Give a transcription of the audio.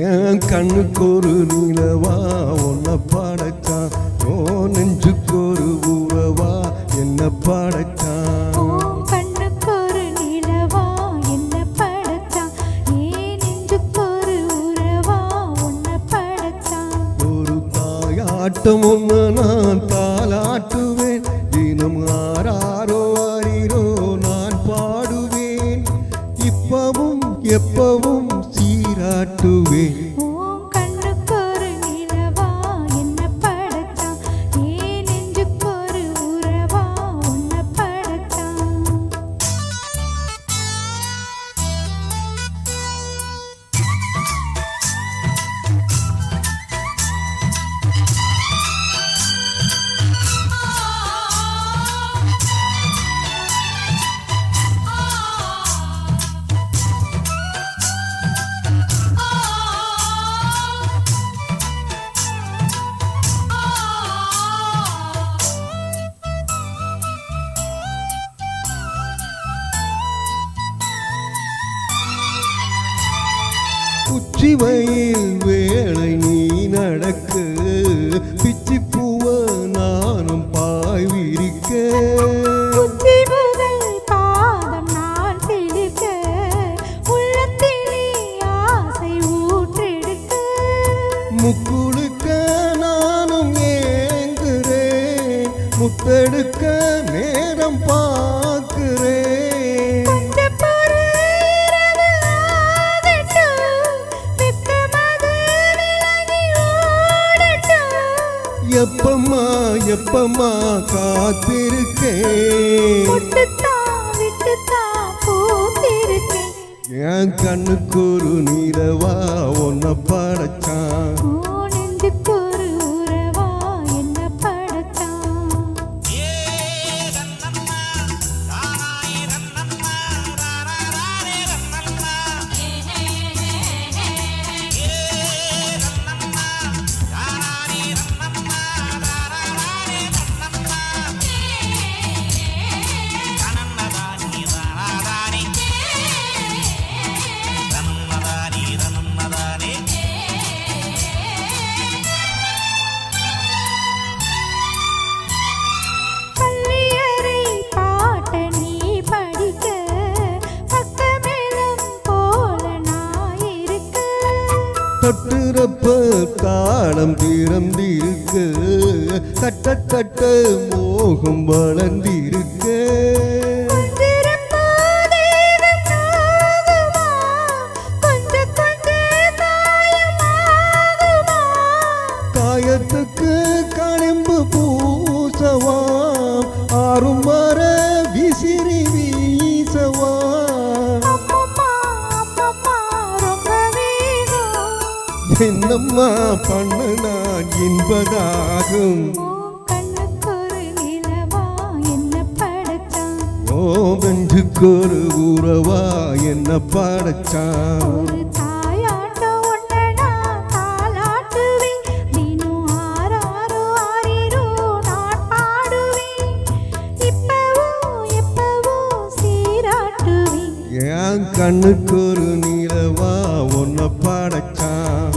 என் கண்ணுக்கு ஒரு நிலவா உன்னை படைச்சான், ஓ நெஞ்சுக்கு ஒரு உறவா என்ன படைச்சான். கண்ணுக்கு ஒரு நிலவா என்ன படைச்சான், ஏன் நெஞ்சுக்கு ஒரு உறவா உன்னை படைச்சான். ஒரு தாயாட்டம் ஒன்று நான் தாலாட்டுவேன், தினம் ஆராரோ ஆரீரோ நான் பாடுவேன், இப்பவும் எப்பவும் சீராட்டுவேன். கண்ணுக்கு ஒரு நிலவா என்ன படைச்சான், ஏன் நெஞ்சுக்கு ஒரு உறவா உன்னை படைச்சான். உச்சி வயல் வேளை நீ நடக்கு, பிச்சி பூவ நானும் பாய் விரிக்க, உச்சி முதல் பாதம் நான் பிடிக்க, உள்ளத்திலே ஆசை ஊற்றெடுக்க, முக்குளுக்க நானும் ஏங்குறேன், முத்தெடுக்க நேரம் பார்க்கிறேன். கொஞ்சம் பொறு இரவு ஆகட்டும், வெட்கமது விலகி ஓடட்டும். எப்பம்மா எப்பம்மா காத்திருக்கேன், விட்டுத்தான் விட்டுத்தான் பூத்திருக்கேன். என் கண்ணுக்கு ஒரு நிலவா உன்னை படைச்சான், நெஞ்சுக்கு ஒரு உறவா என்ன படைச்சான். பள்ளியறை பாட்ட நீ படிக்க, பக்கமேளம் போல நான் இருக்க. தொட்டுறப்ப தாளம் திறந்திருக்கு, கட்ட கட்ட மோகம் வளர்ந்திருக்க, கொஞ்சிரும் போதேதும் நோகுமா, கொஞ்சம் கொஞ்சம் காயமாகுமா. காயத்துக்கு களிம்பு பூசவா, ஆறும் வர விசிறி வீசவா, அம்மம்மா அம்மம்மா ரொம்ப வேகம். என்னம்மா பண்ண நான் என்பதாகும். கண்ணுக்கு ஒரு நிலவா என்ன படைச்சான், ஓ நெஞ்சுக்கு ஒரு உறவா என்ன படைச்சான். ஒரு தாயாட்டம் ஒன்றை நான் தாலாட்டுவேன், தினம் ஆராரோ ஆரீரோ நான் பாடுவேன், இப்பவும் எப்பவும் சீராட்டுவேன். என் கண்ணுக்கு ஒரு நிலவா உன்னை படைச்சான்.